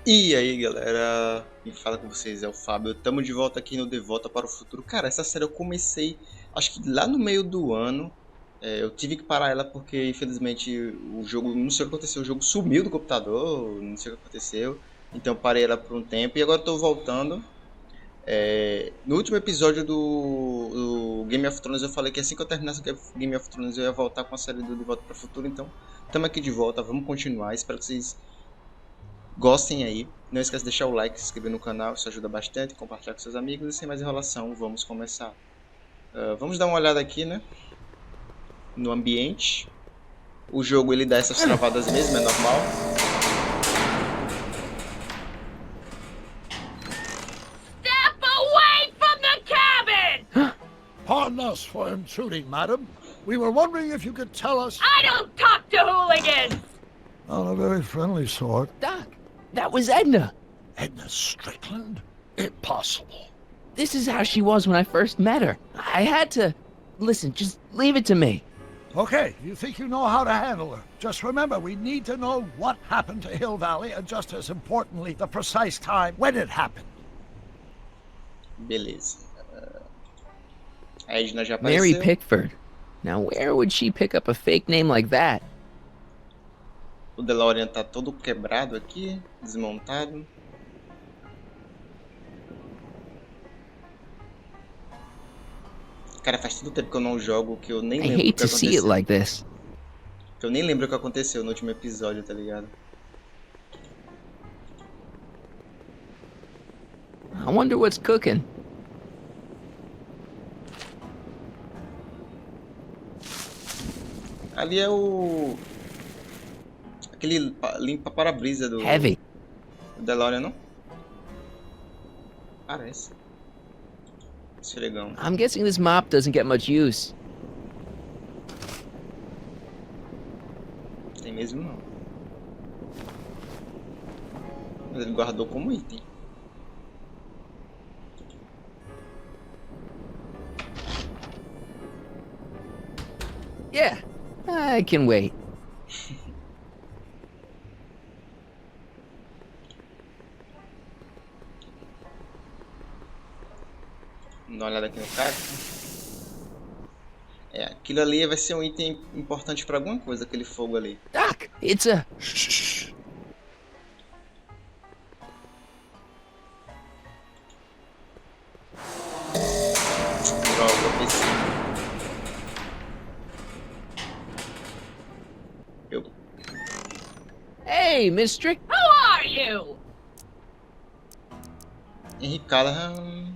E aí galera, quem fala com vocês é o Fábio, tamo de volta aqui no De Volta para o Futuro. Cara, essa série eu comecei, acho que lá no meio do ano. Eu tive que parar ela porque infelizmente o jogo, não sei o que aconteceu, o jogo sumiu do computador, não sei o que aconteceu. Então eu parei ela por um tempo e agora eu tô voltando. No último episódio do Game of Thrones eu falei que assim que eu terminasse o Game of Thrones eu ia voltar com a série do De Volta para o Futuro. Então estamos aqui de volta, vamos continuar, espero que vocês gostem aí. Não esquece de deixar o like, se inscrever no canal, isso ajuda bastante, compartilhar com seus amigos e sem mais enrolação, vamos começar. Vamos dar uma olhada aqui, né, no ambiente. O jogo ele dá essas travadas mesmo, é normal. Step away from the cabin! Pardon us for intruding, madam. We were wondering if you could tell us... I don't talk to hooligans! Not a very friendly sort. Doc, that was Edna. Edna Strickland? Impossible. This is how she was when I first met her. I had to... Listen, just leave it to me. Okay, you think you know how to handle her. Just remember, we need to know what happened to Hill Valley, and just as importantly, the precise time when it happened. Beleza. A Edna já Mary apareceu. Pickford. Now where would she pick up a fake name like that? O DeLorean tá todo quebrado aqui, desmontado. Cara, faz tanto tempo que eu não jogo que eu nem I lembro o hate que to see it aconteceu. like this. Que eu nem lembro o que aconteceu no último episódio, tá ligado? I wonder what's cooking. Ali é o... aquele limpa para-brisa do Heavy. DeLorean, não? Parece. Esfregão. I'm guessing this mop doesn't get much use. Tem mesmo não. Mas ele guardou como item. Yeah, I can wait. Dá uma olhada aqui no caixa. Aquilo ali vai ser um item importante pra alguma coisa, aquele fogo ali. Doc, it's a... Shh. Droga, eu pensei. Hey, Miss Strick... Who are you? Henry Callahan.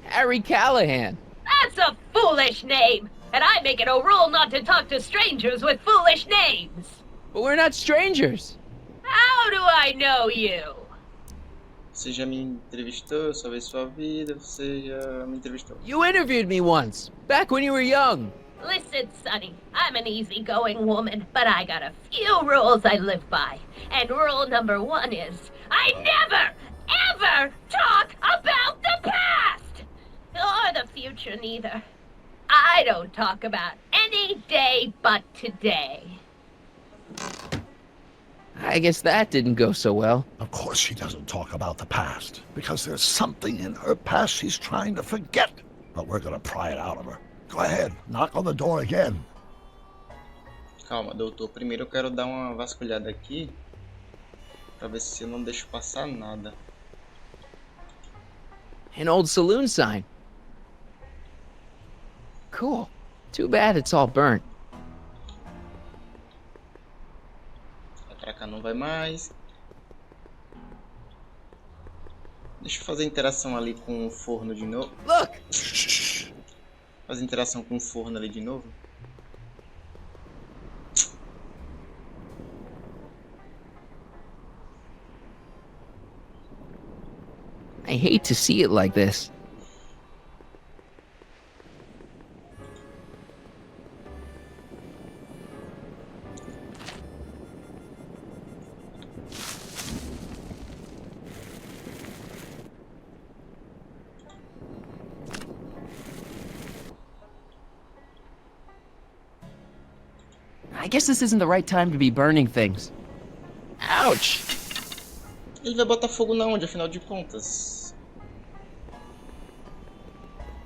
Harry Callahan. That's a foolish name, and I make it a rule not to talk to strangers with foolish names. But we're not strangers. How do I know you? Você já me entrevistou, eu salvei sua vida, você já me entrevistou. You interviewed me once, back when you were young. Listen, Sonny, I'm an easygoing woman, but I got a few rules I live by. And rule number 1 is, I never, ever talk about the past! Or the future, neither. I don't talk about any day but today. I guess that didn't go so well. Of course she doesn't talk about the past, because there's something in her past she's trying to forget. But we're gonna pry it out of her. Go ahead, knock on the door again. Calma, doutor. Primeiro eu quero dar uma vasculhada aqui pra ver se eu não deixo passar nada. An old saloon sign. Cool. Too bad it's all burnt. Pra cá não vai mais. Deixa eu fazer interação ali com o forno de novo. Look! Shh. Fazer interação com o forno ali de novo. I hate to see it like this. I guess this isn't the right time to be burning things. Ouch! Ele vai botar fogo na onde, afinal de contas?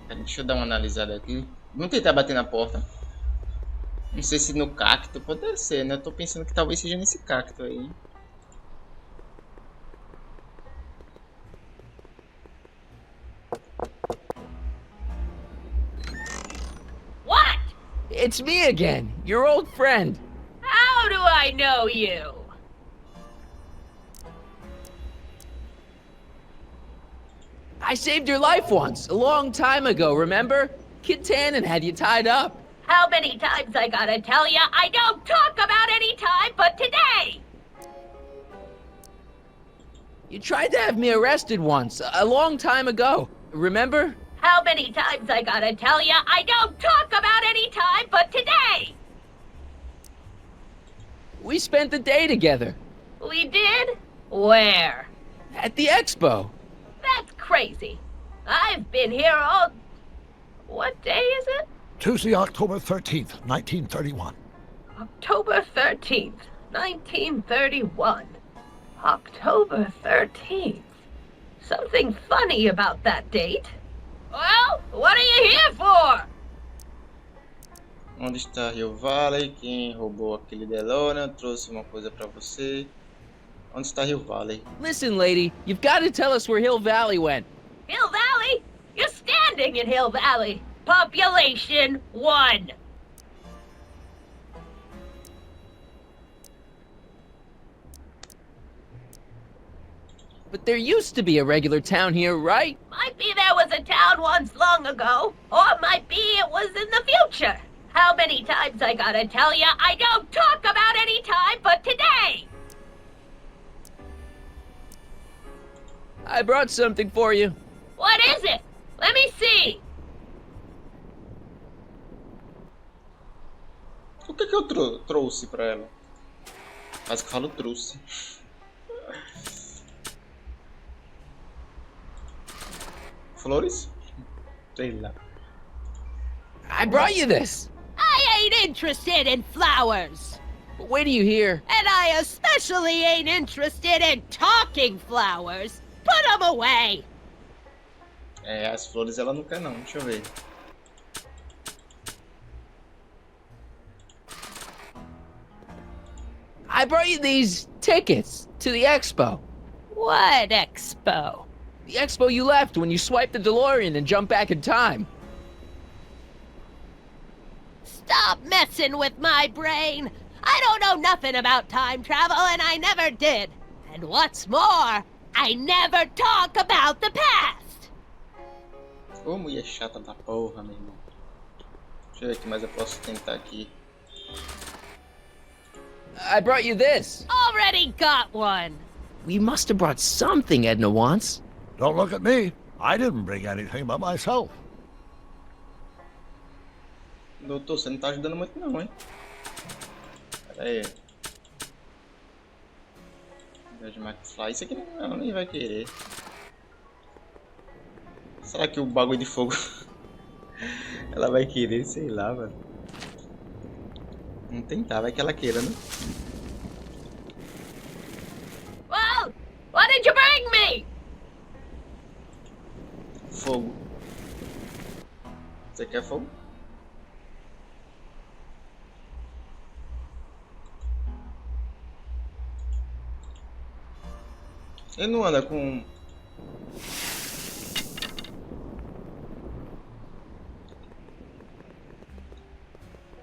Pera, deixa eu dar uma analisada aqui. Vamos tentar bater na porta. Não sei se no cacto, pode ser, né? Eu tô pensando que talvez seja nesse cacto aí. What? It's me again, your old friend. How do I know you? I saved your life once, a long time ago, remember? Kid Tannen had you tied up. How many times I gotta tell ya I don't talk about any time but today? You tried to have me arrested once, a long time ago, remember? How many times I gotta tell ya I don't talk about any time but today? We spent the day together, We did? Where? at the expo. That's crazy. I've been here all... What day is it? Tuesday, October 13th, 1931. October 13th, 1931. October 13th. Something funny about that date. Well, what are you here for? Onde está Rio Valley? Quem roubou aquele DeLorean? Trouxe uma coisa pra você. Onde está Rio Valley? Listen, lady, you've got to tell us where Hill Valley went. Hill Valley? You're standing in Hill Valley. Population 1. But there used to be a regular town here, right? Might be there was a town once long ago, or might be it was in the future. How many times I gotta tell ya I don't talk about any time but today? I brought something for you. What is it? Let me see. O que eu trouxe pra ela? Quase que falo trouxe. Flores? Sei lá. I brought you this. I ain't interested in flowers. But wait till you hear. And I especially ain't interested in talking flowers. Put them away. É, as flores ela não quer não, deixa eu ver. I brought you these tickets to the expo. What expo? The expo you left when you swiped the DeLorean and jumped back in time. Stop messing with my brain. I don't know nothing about time travel, and I never did. And what's more, I never talk about the past. Ô, mulher chata da porra, meu irmão. Deixa eu ver o que mais eu posso tentar aqui. I brought you this. Already got one. We must have brought something Edna wants. Don't look at me. I didn't bring anything but myself. Doutor, você não tá ajudando muito não, hein? Pera aí. Marty McFly, isso aqui não, ela nem vai querer. Será que o bagulho de fogo ela vai querer? Sei lá, velho. Vamos tentar, vai que ela queira, né? Well, what did you bring me? Fogo. Você quer fogo? Ele não anda com...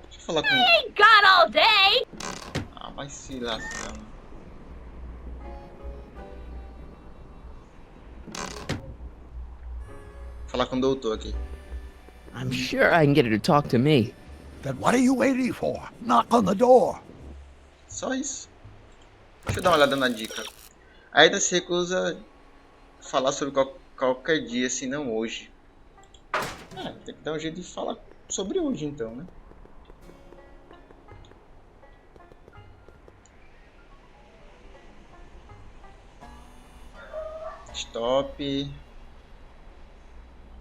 Deixa eu falar com... Ain't got all day. Ah, vai se lascar, mano. Falar com o doutor aqui. I'm sure I can get her to talk to me. Then what are you waiting for? Knock on the door. Só isso. Deixa eu dar uma olhada na dica. Ainda se recusa a falar sobre qualquer dia, se não hoje. É, tem que dar um jeito de falar sobre hoje então, né? Stop.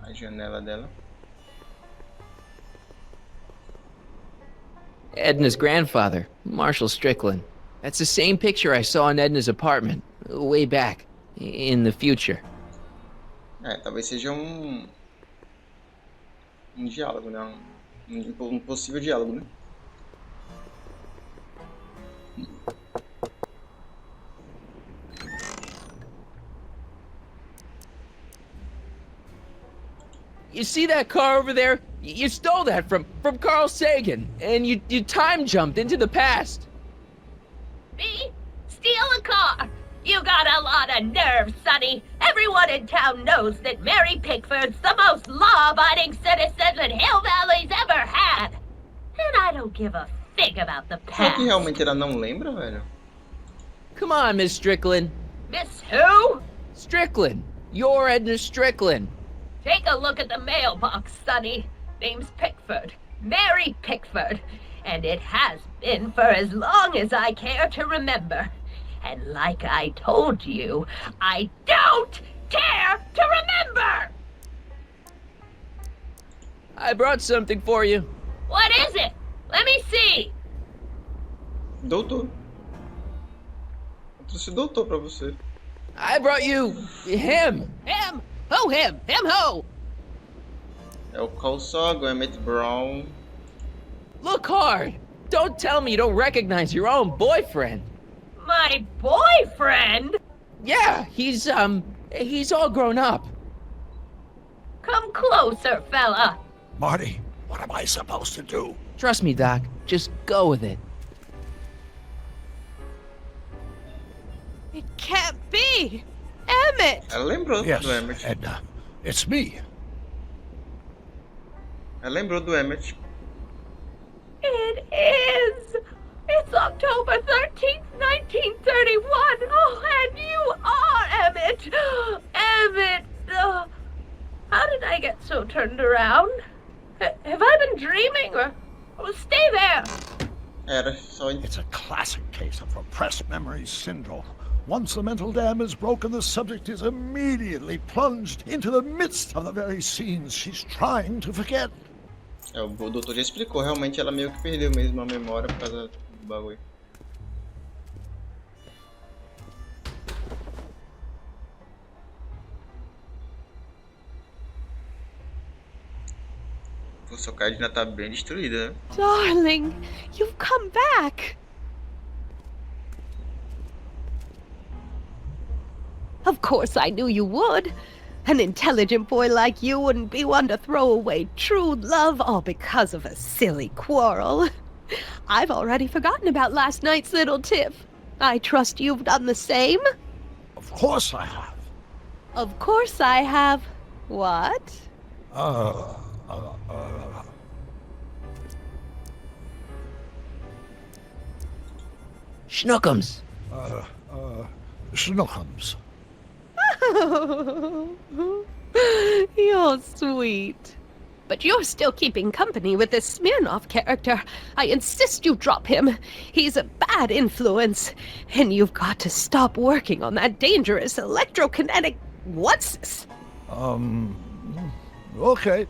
A janela dela. Edna's grandfather, Marshall Strickland. That's the same picture I saw in Edna's apartment, way back, in the future. Talvez seja um diálogo, né? Um possível diálogo, né? You see that car over there? You stole that from Carl Sagan, and you time jumped into the past. Me? Steal a car? You got a lot of nerve, Sonny. Everyone in town knows that Mary Pickford's the most law-abiding citizen that Hill Valley's ever had. And I don't give a fig about the Será past. que realmente ela não lembra, velho? Come on, Miss Strickland. Miss who? Strickland. You're Edna Strickland. Take a look at the mailbox, Sonny. Name's Pickford. Mary Pickford. And it has been for as long as I care to remember. And like I told you, I don't care to remember! I brought something for you. What is it? Let me see. Doutor. Eu trouxe o doutor pra você. I brought you him. Him? Who him? Him who? É o Carl Sagan, o Emmett Brown. Look hard. Don't tell me you don't recognize your own boyfriend. My boyfriend? Yeah, he's all grown up. Come closer, fella. Marty, what am I supposed to do? Trust me, Doc. Just go with it. It can't be! Emmett! Ela lembrou Yes, do Emmett. Edna. It's me. Ela lembrou do Emmett. It is! It's October 13th, 1931! Oh, and you are Emmett! Emmett! How did I get so turned around? Have I been dreaming, or... stay there! Era só... It's a classic case of repressed memory syndrome. Once the mental dam is broken, the subject is immediately plunged into the midst of the very scenes she's trying to forget. O doutor já explicou, realmente ela meio que perdeu mesmo a memória por causa do bagulho. Pô, sua cara ainda tá bem destruída, né? Darling, you've come back! Of course I knew you would. An intelligent boy like you wouldn't be one to throw away true love all because of a silly quarrel. I've already forgotten about last night's little tiff. I trust you've done the same? Of course I have. Of course I have. What? Schnookums. Schnookums. You're sweet. But you're still keeping company with this Smirnoff character. I insist you drop him. He's a bad influence. And you've got to stop working on that dangerous electrokinetic... What's this? Okay.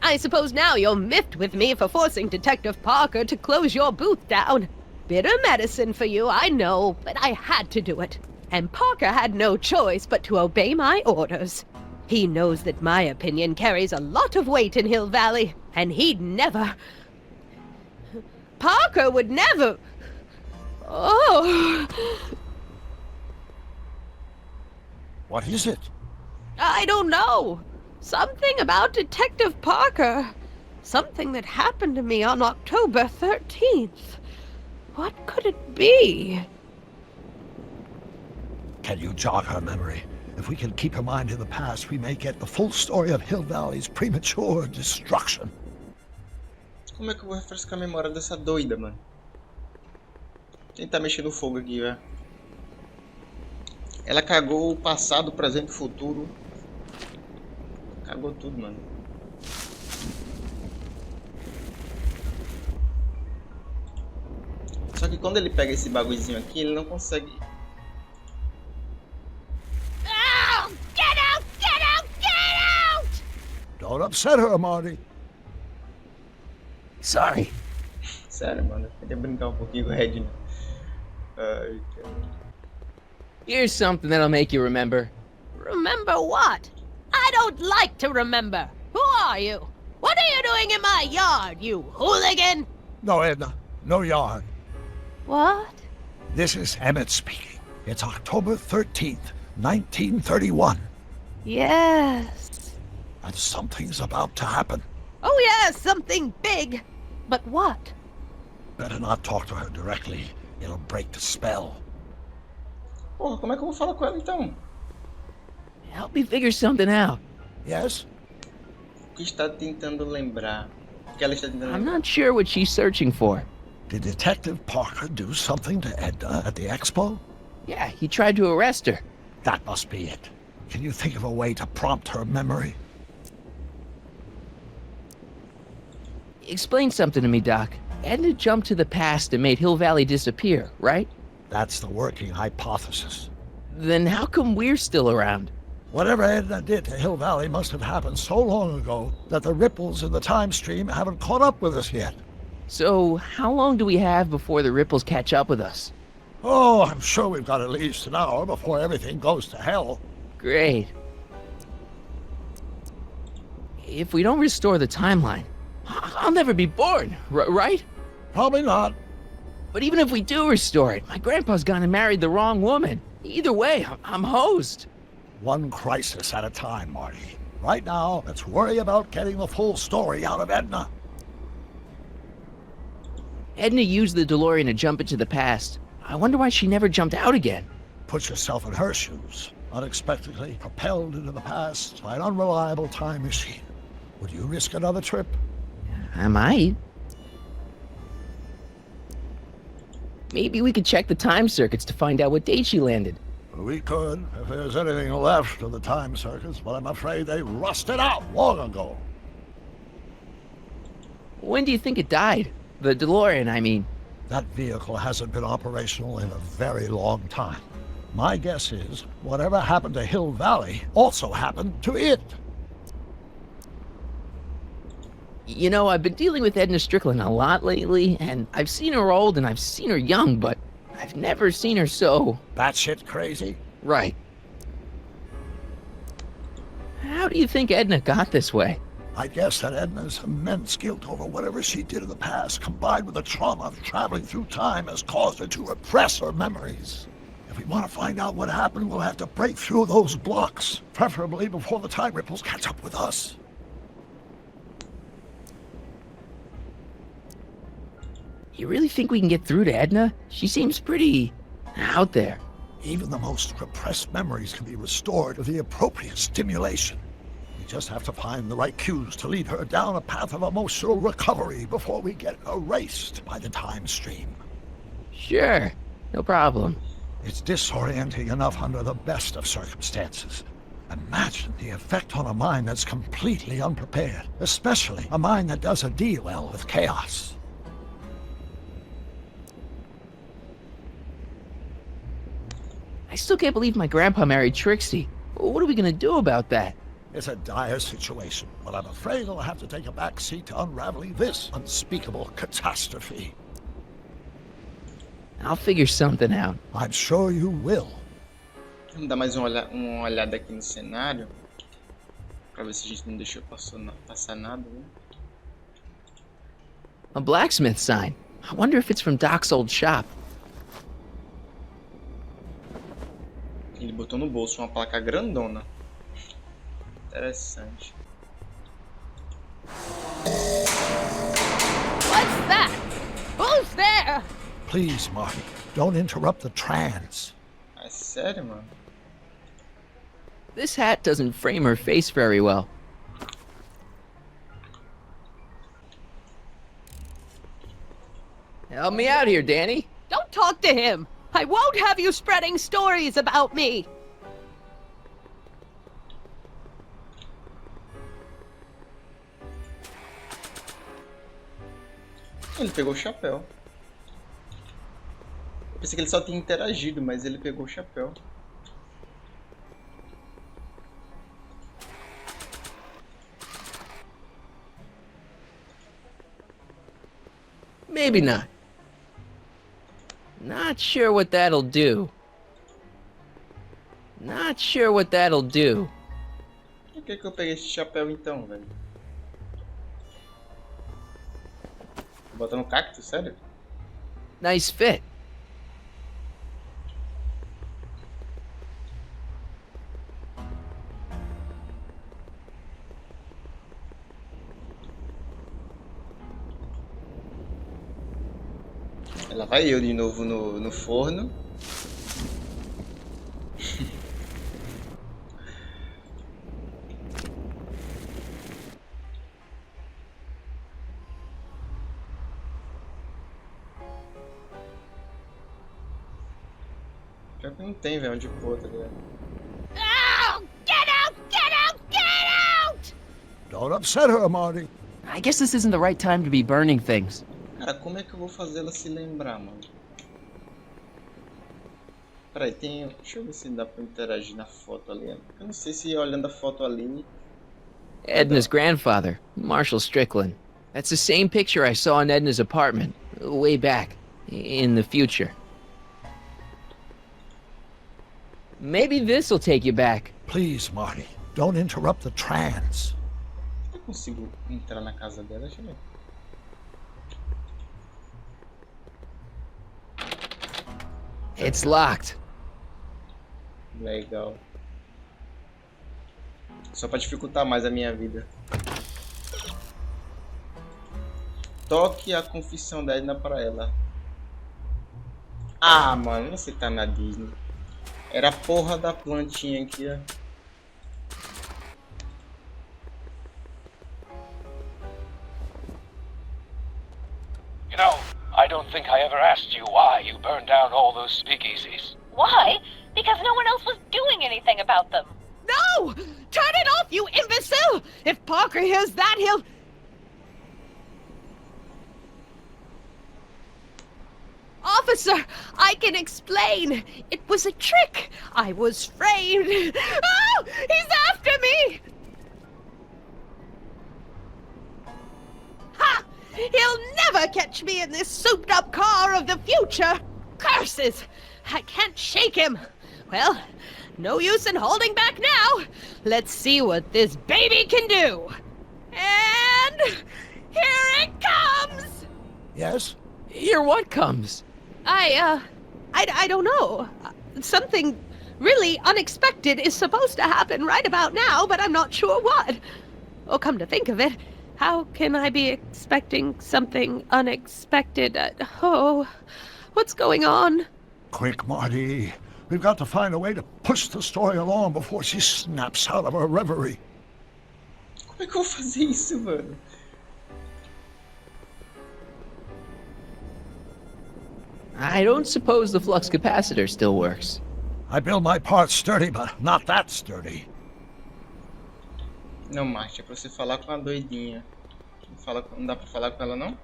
I suppose now you're miffed with me for forcing Detective Parker to close your booth down. Bitter medicine for you, I know, but I had to do it. And Parker had no choice but to obey my orders. He knows that my opinion carries a lot of weight in Hill Valley, and he'd never... Parker would never... Oh... What is it? I don't know. Something about Detective Parker. Something that happened to me on October 13th. What could it be? Can you jog her memory? If we can keep her mind in the past, we may get the full story of Hill Valley's premature destruction. Como é que eu vou refrescar a memória dessa doida, mano? Quem tá mexendo o fogo aqui, velho? Ela cagou o passado, o presente e o futuro. Cagou tudo, mano. Só que quando ele pega esse bagulhozinho aqui, ele não consegue... Oh, get out! Get out! Get out! Don't upset her, Marty. Sorry. Sério, mano. Eu queria brincar um pouquinho com o Red, né? Ai, cara. Here's something that'll make you remember. Remember what? I don't like to remember. Who are you? What are you doing in my yard, you hooligan? No, Edna. No yard. What? This is Emmett speaking. It's October 13th, 1931. Yes. And something's about to happen. Oh, yes, something big. But what? Better not talk to her directly. It'll break the spell. Porra, como é que eu vou falar com ela então? Help me figure something out. Yes? O que está tentando lembrar? O que ela está tentando I'm lembrar? not sure what she's searching for. Did Detective Parker do something to Edna at the expo? Yeah, he tried to arrest her. That must be it. Can you think of a way to prompt her memory? Explain something to me, Doc. Edna jumped to the past and made Hill Valley disappear, right? That's the working hypothesis. Then how come we're still around? Whatever Edna did to Hill Valley must have happened so long ago that the ripples in the time stream haven't caught up with us yet. So, how long do we have before the ripples catch up with us? Oh, I'm sure we've got at least an hour before everything goes to hell. Great. If we don't restore the timeline, I'll never be born, right? Probably not. But even if we do restore it, my grandpa's gone and married the wrong woman. Either way, I'm hosed. One crisis at a time, Marty. Right now, let's worry about getting the full story out of Edna. Edna used the DeLorean to jump into the past. I wonder why she never jumped out again. Put yourself in her shoes. Unexpectedly propelled into the past by an unreliable time machine. Would you risk another trip? I might. Maybe we could check the time circuits to find out what date she landed. We could, if there's anything left of the time circuits, but I'm afraid they rusted out long ago. When do you think it died? The DeLorean, I mean. That vehicle hasn't been operational in a very long time. My guess is whatever happened to Hill Valley also happened to it. You know, I've been dealing with Edna Strickland a lot lately, and I've seen her old and I've seen her young, but I've never seen her so... Batshit crazy? Right. How do you think Edna got this way? I guess that Edna's immense guilt over whatever she did in the past, combined with the trauma of traveling through time, has caused her to repress her memories. If we want to find out what happened, we'll have to break through those blocks, preferably before the time ripples catch up with us. You really think we can get through to Edna? She seems pretty... out there. Even the most repressed memories can be restored with the appropriate stimulation. We just have to find the right cues to lead her down a path of emotional recovery before we get erased by the time stream. Sure, no problem. It's disorienting enough under the best of circumstances. Imagine the effect on a mind that's completely unprepared, especially a mind that doesn't deal well with chaos. I still can't believe my grandpa married Trixie. What are we gonna do about that? It's a dire situation, but I'm afraid I'll have to take a back seat to unraveling this unspeakable catastrophe. I'll figure something out. I'm sure you will. Vamos dar mais uma olhada aqui no cenário. Pra ver se a gente não deixou passar nada, né? A blacksmith sign. I wonder if it's from Doc's old shop. Ele botou no bolso uma placa grandona. Interessante. What's that? Who's there? Please, Marty, don't interrupt the trance. É sério, mano? This hat doesn't frame her face very well. Help me out here, Danny. Don't talk to him. I won't have you spreading stories about me. Ele pegou o chapéu. Eu pensei que ele só tinha interagido, mas ele pegou o chapéu. maybe not. Not sure what that'll do. Not sure what that'll do. Por que eu peguei esse chapéu então, velho? Bota no cacto, sério? Nice fit. Ela vai eu de novo no forno. Pior que não tem, velho, onde pôr, tá ligado? Oh, get out! Get out! Get out! Don't upset her, Marty. I guess this isn't the right time to be burning things. Cara, como é que eu vou fazer ela se lembrar, mano? Peraí, tem... Deixa eu ver se dá pra interagir na foto ali. Eu não sei se olhando a foto ali... Edna's grandfather, Marshall Strickland. That's the same picture I saw in Edna's apartment, way back, in the future. Maybe this'll take you back. Please, Marty, don't interrupt the trance. Eu consigo entrar na casa dela? Deixa eu ver. It's locked. Legal. Só pra dificultar mais a minha vida. Toque a confissão da Edna pra ela. Ah, mano, você tá na Disney. Era a porra da plantinha aqui, ó. You know, I don't think I ever asked you why you burned down all those speakeasies. Why? Because no one else was doing anything about them. No! Turn it off, you imbecile! If Parker hears that, he'll... Officer, I can explain. It was a trick. I was framed. Oh, he's after me! Ha! He'll never catch me in this souped-up car of the future. Curses! I can't shake him. Well, no use in holding back now. Let's see what this baby can do. And here it comes! Yes? Here what comes? I don't know. Something really unexpected is supposed to happen right about now, but I'm not sure what. Oh, come to think of it, how can I be expecting something unexpected? What's going on? Quick, Marty. We've got to find a way to push the story along before she snaps out of her reverie. Como é que eu vou fazer isso, mano? I don't suppose the flux capacitor still works. I build my parts sturdy, but not that sturdy. Não, Marty, é pra você falar com a doidinha. Não dá pra falar com ela, não?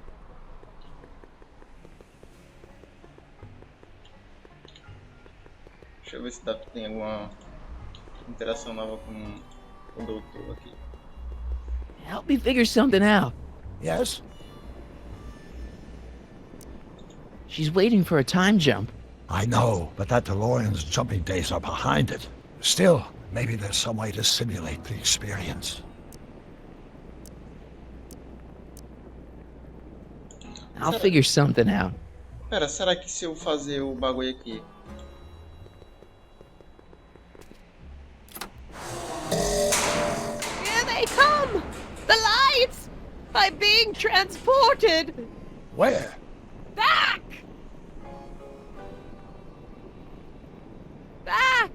Deixa eu ver se tem alguma interação nova com o doutor aqui. Help me figure something out. Yes? She's waiting for a time jump. I know, but that DeLorean's jumping days are behind it. Still, maybe there's some way to simulate the experience. I'll figure something out. Pera, será que se eu fazer o bagulho aqui... Here they come! The lights! I'm being transported! Where? Back! Back!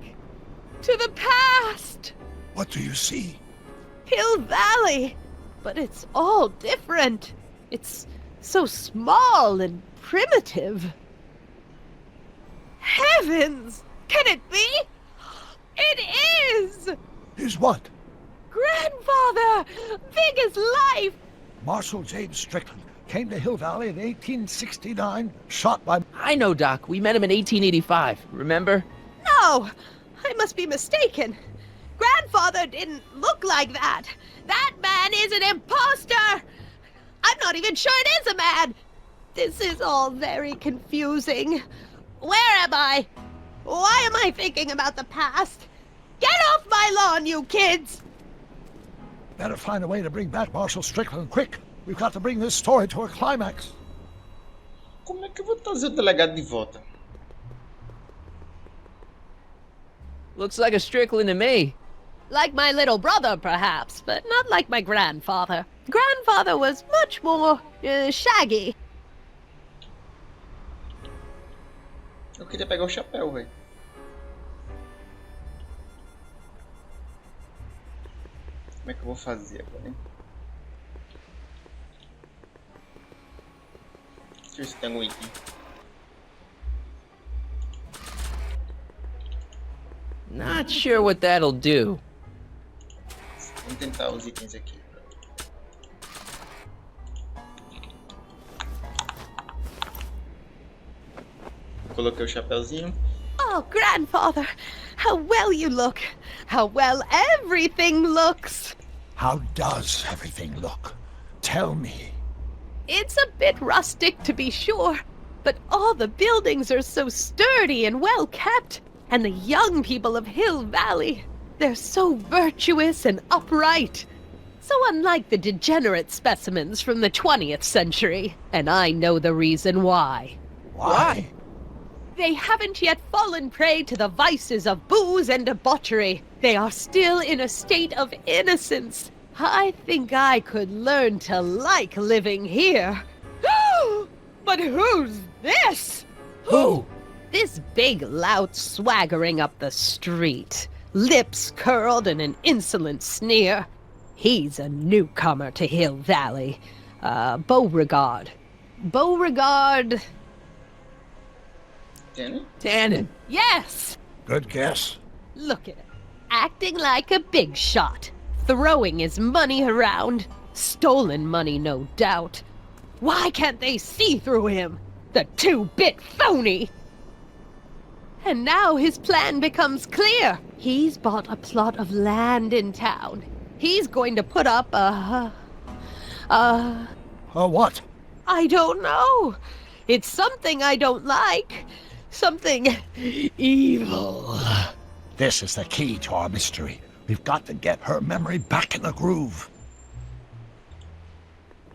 To the past! What do you see? Hill Valley! But it's all different. It's so small and primitive. Heavens! Can it be? It is! Is what? Grandfather! Big as life! Marshall James Strickland came to Hill Valley in 1869, shot by... I know, Doc. We met him in 1885. Remember? No! I must be mistaken. Grandfather didn't look like that. That man is an imposter! I'm not even sure it is a man! This is all very confusing. Where am I? Why am I thinking about the past? Get off my lawn, you kids! Better find a way to bring back Marshal Strickland quick. We've got to bring this story to a climax. Como é que eu vou trazer o delegado de volta? Looks like a Strickland to me. Like my little brother, perhaps, but not like my grandfather. Grandfather was much more shaggy. Eu queria pegar o chapéu, velho. Como é que eu vou fazer agora, hein? Deixa eu ver se tem algum item. Not sure what that'll do. Vamos tentar os itens aqui. Coloquei o chapéuzinho. Oh, grandfather, how well you look. How well everything looks. How does everything look? Tell me. It's a bit rustic, to be sure, but all the buildings are so sturdy and well kept. And the young people of Hill Valley, they're so virtuous and upright. So unlike the degenerate specimens from the 20th century. And I know the reason why. Why? They haven't yet fallen prey to the vices of booze and debauchery. They are still in a state of innocence. I think I could learn to like living here. But who's this? Who? This big lout swaggering up the street, lips curled in an insolent sneer. He's a newcomer to Hill Valley. Beauregard. Beauregard... Tannen. Yes! Good guess. Look at him. Acting like a big shot. Throwing his money around. Stolen money, no doubt. Why can't they see through him? The two-bit phony! And now his plan becomes clear. He's bought a plot of land in town. He's going to put up a what? I don't know. It's something I don't like. Something evil. This is the key to our mystery. We've got to get her memory back in the groove.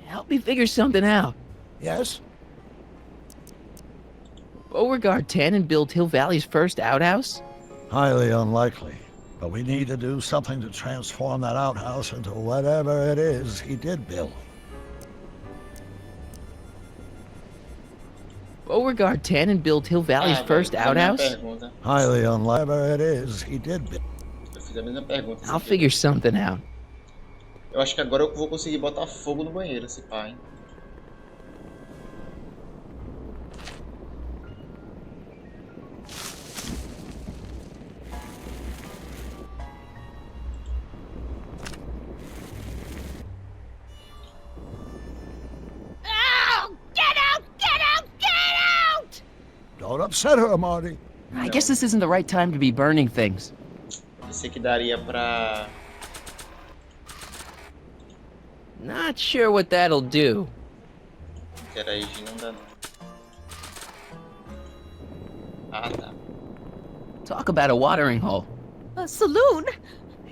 Help me figure something out. Yes? Beauregard Tannen built Hill Valley's first outhouse? Highly unlikely. But we need to do something to transform that outhouse into whatever it is he did build. Beauregard Tannen built Hill Valley's first outhouse? Highly unlikely. Whatever it is he did build. Eu fiz a mesma pergunta. I'll figure something out. Eu acho que agora eu vou conseguir botar fogo no banheiro, esse pá, hein? Don't upset her, Marty. I guess this isn't the right time to be burning things. Pensei que daria pra... Not sure what that'll do. interagir, não dá não. Ah, tá. Talk about a watering hole. A saloon?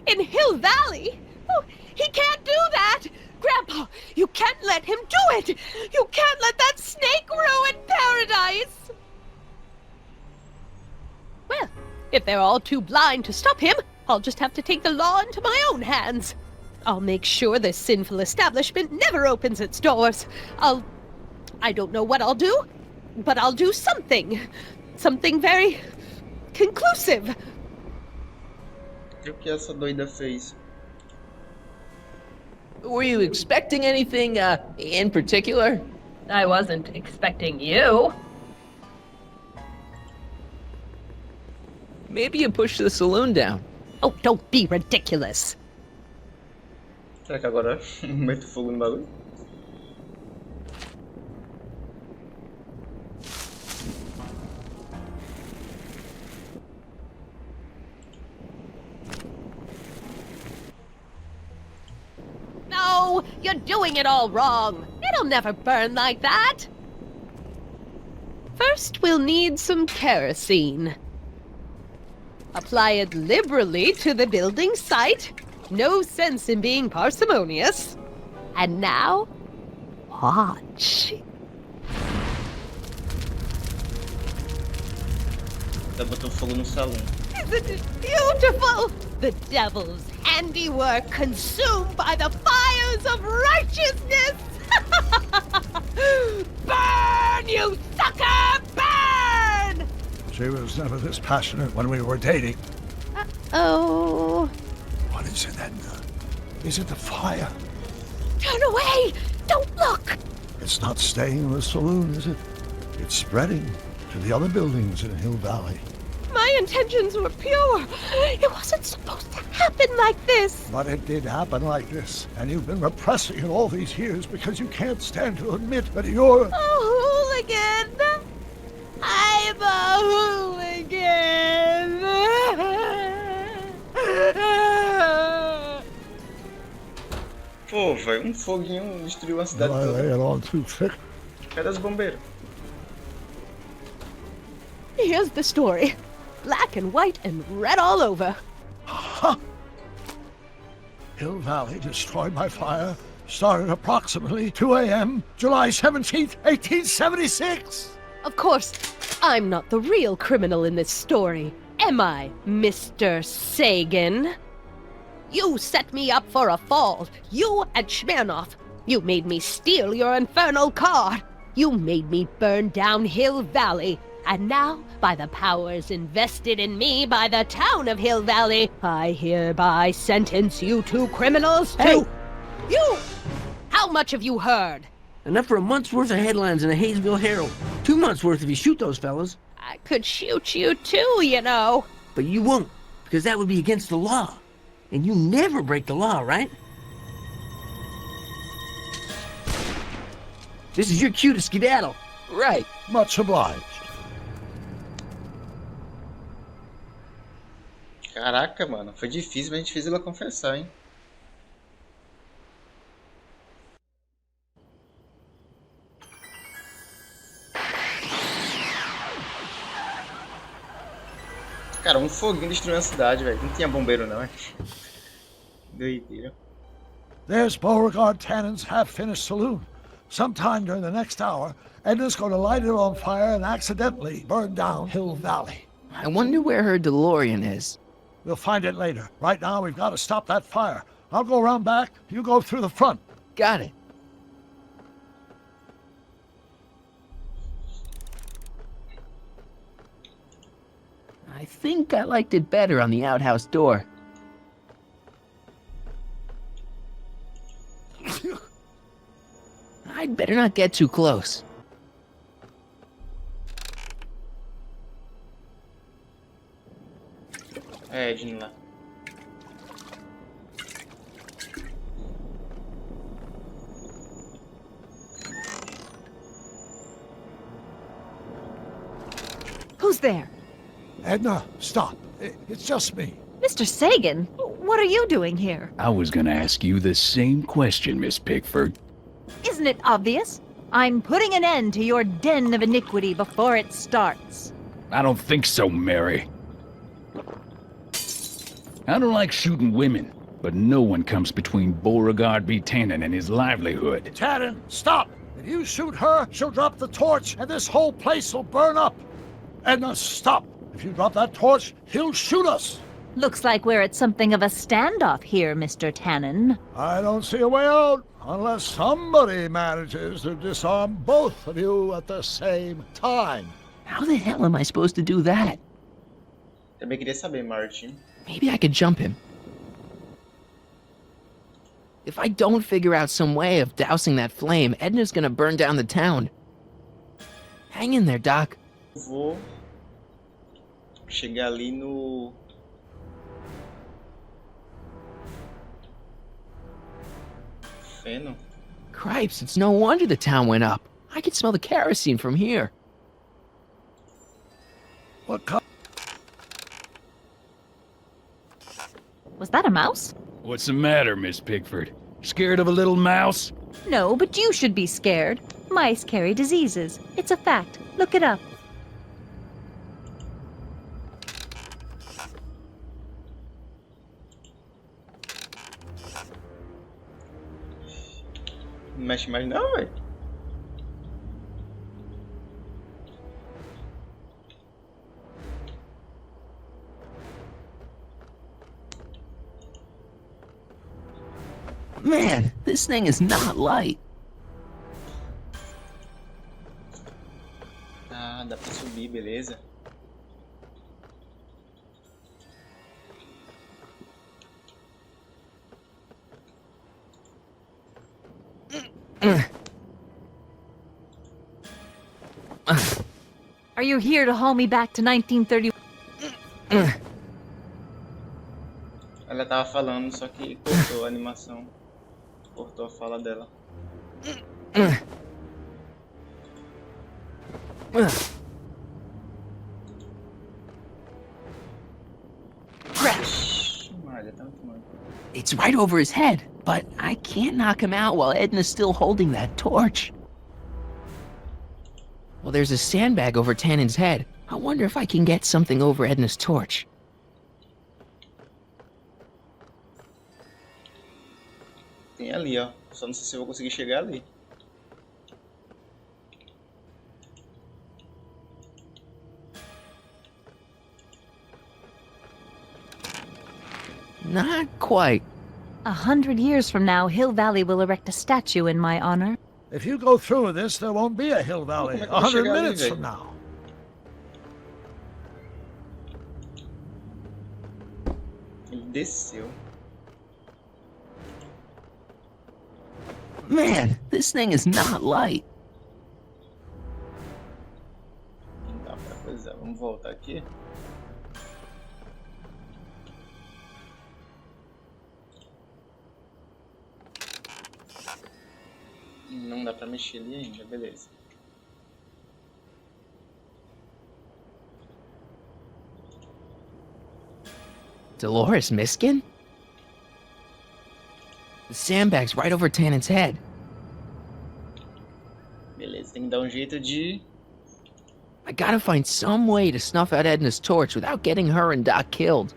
In Hill Valley? Oh, he can't do that! Grandpa, you can't let him do it! You can't let that snake ruin paradise! Well, if they're all too blind to stop him, I'll just have to take the law into my own hands. I'll make sure this sinful establishment never opens its doors. I don't know what I'll do, but I'll do something. Something very conclusive. O que essa doida fez? Were you expecting anything, in particular? I wasn't expecting you. Maybe you pushed the saloon down. Oh, don't be ridiculous. Será que agora meto fogo no bagulho? No, you're doing it all wrong. It'll never burn like that. First, we'll need some kerosene. Apply it liberally to the building site. No sense in being parsimonious. And now, watch. Tá botou fogo no salão. Isn't it beautiful? The devil's handiwork consumed by the fires of righteousness! Burn, you sucker! Burn! She was never this passionate when we were dating. Oh. What is it, Edna? Is it the fire? Turn away! Don't look! It's not staying in the saloon, is it? It's spreading to the other buildings in Hill Valley. My intentions were pure. It wasn't supposed to happen like this. But it did happen like this, and you've been repressing it all these years because you can't stand to admit that you're... A hooligan! I'm a hooligan! Pô, velho, foguinho destruiu a cidade I toda. lay it on too thick. Cadê os bombeiros? Here's the story. Black and white and red all over. Huh. Hill Valley destroyed by fire started approximately 2 a.m., July 17th, 1876. Of course, I'm not the real criminal in this story, am I, Mr. Sagan? You set me up for a fall. You and Smirnoff. You made me steal your infernal car. You made me burn down Hill Valley. And now, by the powers invested in me by the town of Hill Valley, I hereby sentence you two criminals to... Hey! You! How much have you heard? Enough for a month's worth of headlines in the Hayesville Herald. 2 months worth if you shoot those fellas. I could shoot you too, you know. But you won't, because that would be against the law. And you never break the law, right? This is your cue to skedaddle. Right. Much obliged. Caraca, mano, foi difícil, mas a gente fez ela confessar, hein? Cara, um foguinho destruiu a cidade, velho. Não tinha bombeiro, não, é? Doideira. There's Beauregard Tannen's half-finished saloon. Sometime during the next hour, Edna's going to light it on fire and accidentally burn down Hill Valley. I wonder where her DeLorean is. We'll find it later. Right now, we've got to stop that fire. I'll go around back. You go through the front. Got it. I think I liked it better on the outhouse door. I'd better not get too close. É, Edna lá. Who's there? Edna, stop. It's just me. Mr. Sagan? What are you doing here? I was gonna ask you the same question, Miss Pickford. Isn't it obvious? I'm putting an end to your den of iniquity before it starts. I don't think so, Mary. I don't like shooting women, but no one comes between Beauregard B. Tannen and his livelihood. Tannen, stop! If you shoot her, she'll drop the torch, and this whole place will burn up. Edna, stop! If you drop that torch, he'll shoot us! Looks like we're at something of a standoff here, Mr. Tannen. I don't see a way out, unless somebody manages to disarm both of you at the same time. How the hell am I supposed to do that? Também queria saber, Martin. Maybe I could jump him. If I don't figure out some way of dousing that flame, Edna's gonna burn down the town. Hang in there, Doc. Vou chegar ali no... Feno? Cripes, it's no wonder the town went up. I could smell the kerosene from here. What kind? Was that a mouse? What's the matter, Miss Pickford? Scared of a little mouse? No, but you should be scared. Mice carry diseases. It's a fact. Look it up. mexe mais não, velho. Man, this thing is not light. Ah, dá pra subir, beleza. Are you here to haul me back to 1930? Ela tava falando, só que cortou a animação. Cortou a fala dela. Malha, tá muito mal. It's right over his head, but I can't knock him out while Edna's still holding that torch. Well, there's a sandbag over Tannen's head. I wonder if I can get something over Edna's torch. Tem ali, ó. Só não sei se eu vou conseguir chegar ali. Not quite. 100 years from now, Hill Valley will erect a statue in my honor. If you go through with this, there won't be a Hill Valley Como é que eu vou 100 chegar ali, minutes velho? from now. Ele desceu. Man, this thing is not light. Não dá pra coisar. Vamos voltar aqui. Não dá pra mexer ali ainda, beleza. Dolores Miskin? The sandbag's right over Tannen's head. Beleza, tem que dar um jeito de... I gotta find some way to snuff out Edna's torch without getting her and Doc killed.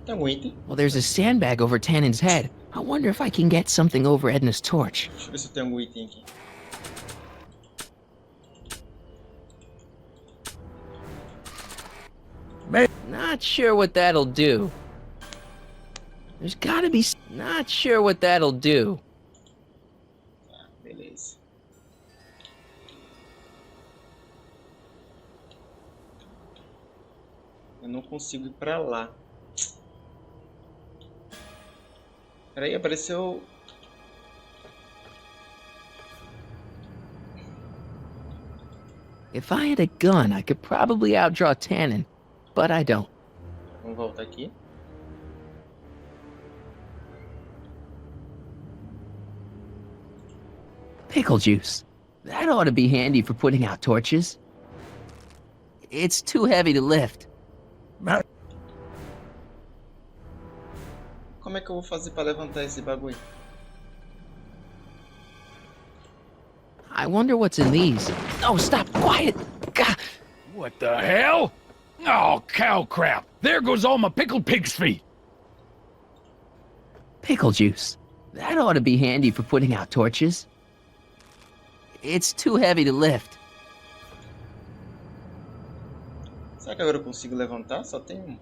Tem algum item? Well, there's a sandbag over Tannen's head. I wonder if I can get something over Edna's torch. Deixa eu ver se tem algum item aqui. Not sure what that'll do. There's gotta be... Not sure what that'll do. Tá, beleza. Eu não consigo ir pra lá. Peraí, apareceu... If I had a gun, I could probably outdraw Tannen, but I don't. Vamos voltar aqui. Pickle juice. That ought to be handy for putting out torches. It's too heavy to lift. Como é que eu vou fazer pra levantar esse bagulho? I wonder what's in these. Oh, stop! Quiet! Gah! What the hell? Oh, cow crap! There goes all my pickled pig's feet! Pickle juice. That ought to be handy for putting out torches. It's too heavy to lift. Será que agora eu consigo levantar? Só tem um.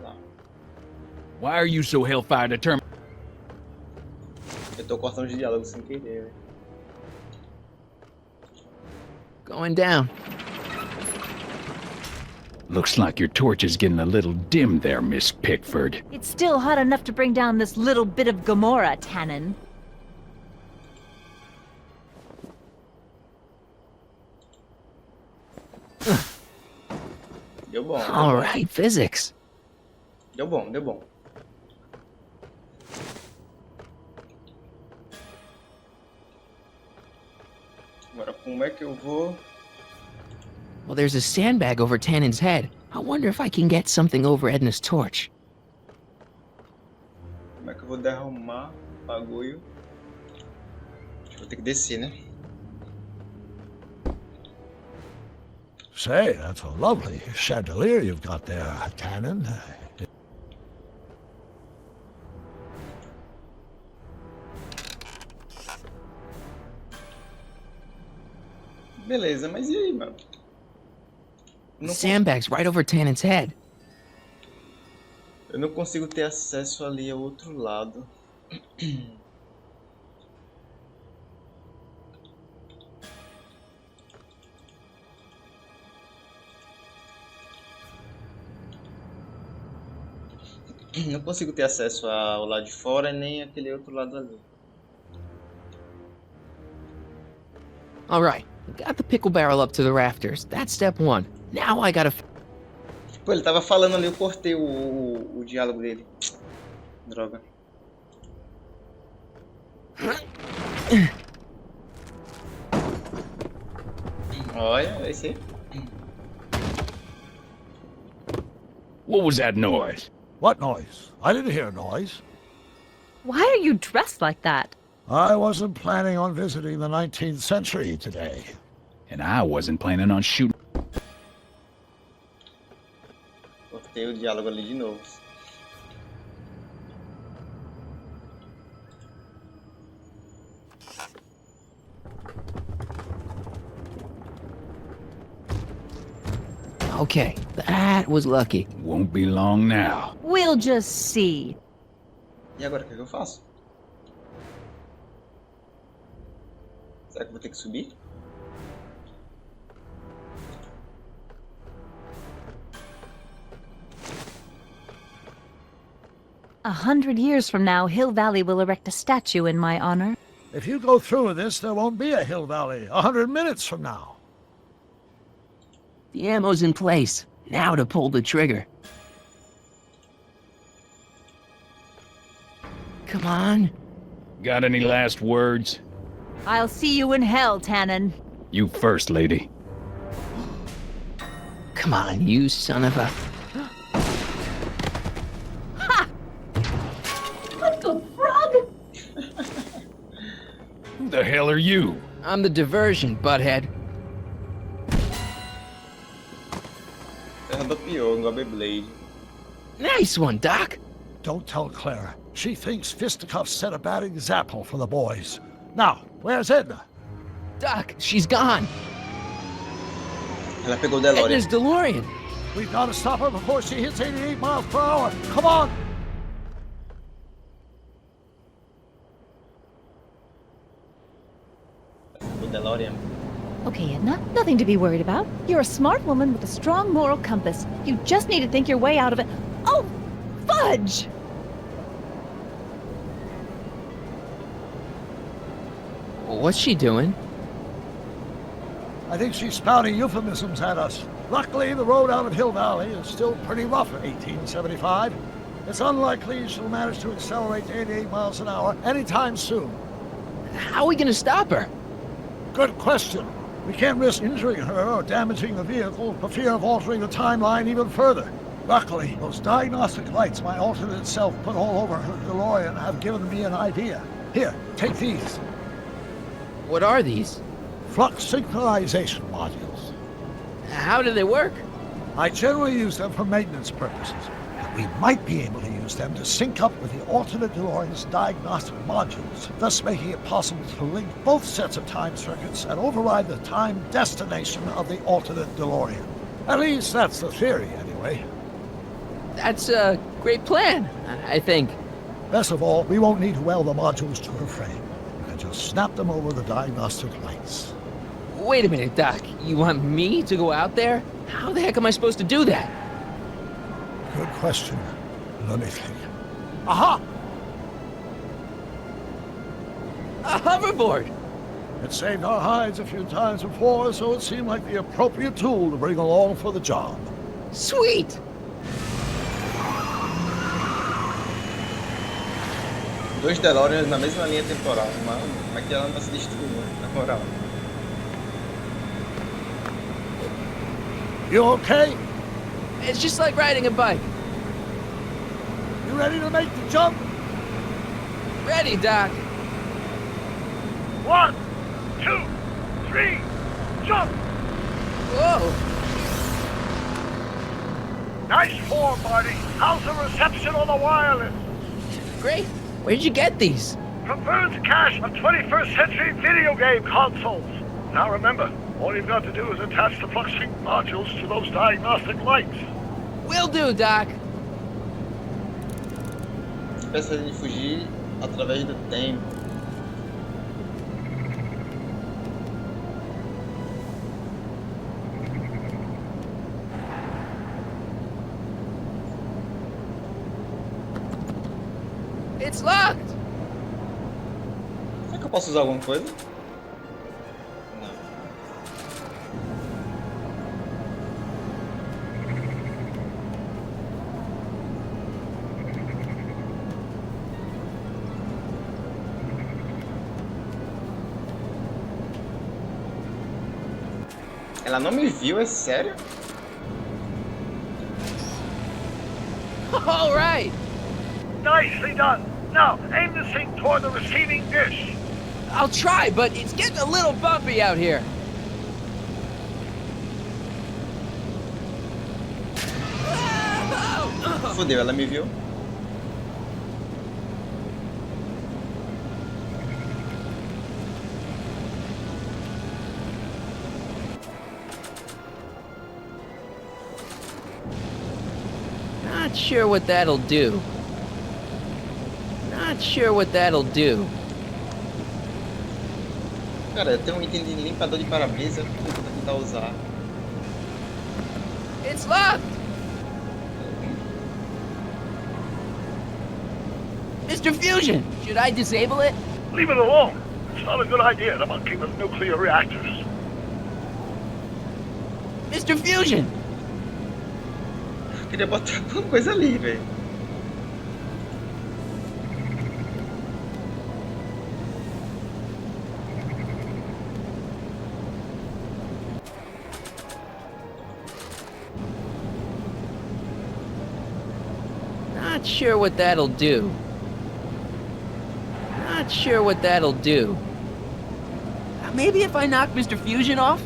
Lá. Why are you so hellfire determined? Eu tô cortando de diálogo sem querer, velho. Going down. Looks like your torch is getting a little dim there, Miss Pickford. It's still hot enough to bring down this little bit of Gomorrah, Tannen. Deu bom. Deu All bom. right, physics. Deu bom, deu bom. Agora como é que eu vou... Well, there's a sandbag over Tannen's head. I wonder if I can get something over Edna's torch. Como é que eu vou derramar o bagulho? Acho que vou ter que descer, né? Say, that's a lovely chandelier you've got there, Tannen. Beleza, mas e aí, mano? The sandbag's right over Tannen's head. Eu não consigo ter acesso ali ao outro lado. Não consigo ter acesso ao lado de fora nem aquele outro lado ali. All right, got the pickle barrel up to the rafters. That's step one. Now I gotta... Pô, ele tava falando ali, eu cortei o diálogo dele. Droga. Olha, é esse aí. What was that noise? What noise? I didn't hear noise. Why are you dressed like that? I wasn't planning on visiting the 19th century today. And I wasn't planning on shooting. Cortei o diálogo ali de novo. Okay, that was lucky. Won't be long now. We'll just see. E agora, o que eu faço? Será que eu vou ter que subir? A 100 years from now, Hill Valley will erect a statue in my honor. If you go through with this, there won't be a Hill Valley 100 minutes from now. The ammo's in place. Now to pull the trigger. Come on. Got any last words? I'll see you in hell, Tannen. You first, lady. Come on, you son of a... What the frog? Who the hell are you? I'm the diversion, butthead. Terra do pior, igual a Beyblade. Nice one, Doc. Don't tell Clara. She thinks fisticuffs set a bad example for the boys. Now, where's Edna? Doc, she's gone. Ela pegou o DeLorean. Edna's DeLorean. We've got to stop her before she hits 88 miles per hour. Come on! O DeLorean. Okay, Edna, nothing to be worried about. You're a smart woman with a strong moral compass. You just need to think your way out of it. Oh, fudge! What's she doing? I think she's spouting euphemisms at us. Luckily, the road out of Hill Valley is still pretty rough in 1875. It's unlikely she'll manage to accelerate to 88 miles an hour anytime soon. How are we gonna stop her? Good question. We can't risk injuring her or damaging the vehicle for fear of altering the timeline even further. Luckily, those diagnostic lights my alternate self put all over her DeLorean have given me an idea. Here, take these. What are these? Flux synchronization modules. How do they work? I generally use them for maintenance purposes. We might be able to use them to sync up with the alternate DeLorean's diagnostic modules, thus making it possible to link both sets of time circuits and override the time destination of the alternate DeLorean. At least that's the theory, anyway. That's a great plan, I think. Best of all, we won't need to weld the modules to her frame. We can just snap them over the diagnostic lights. Wait a minute, Doc. You want me to go out there? How the heck am I supposed to do that? Good question. Let me think. Aha! A hoverboard! It saved our hides a few times before, so it seemed like the appropriate tool to bring along for the job. Sweet! Dois DeLoreans na mesma linha temporal. Mano, como é que ela não tá se destruindo, na moral? You okay? It's just like riding a bike. You ready to make the jump? Ready, Doc. 1, 2, 3, jump! Whoa! Nice form, Marty. How's the reception on the wireless? Great. Where'd you get these? From Vern's cache of 21st century video game consoles. Now remember, All you've got to do is attach the flux sync modules to those diagnostic lights. Will do, Doc. Peça de fugir através do tempo. It's locked. Será que eu posso usar alguma coisa? Não. Ela não me viu, é sério? All right. Nicely done. Now, aim the sync toward the receiving dish. I'll try, but it's getting a little bumpy out here. Fudeu, ela me viu. Not sure what that'll do. Not sure what that'll do. Cara, tem um item de limpador de para-brisa que eu vou tentar usar. It's locked. Mr. Fusion, should I disable it? Leave it alone. It's not a good idea to monkey with nuclear reactors. Mr. Fusion. Eu queria botar alguma coisa ali, velho. Not sure what that'll do. Not sure what that'll do. Maybe if I knock Mr. Fusion off?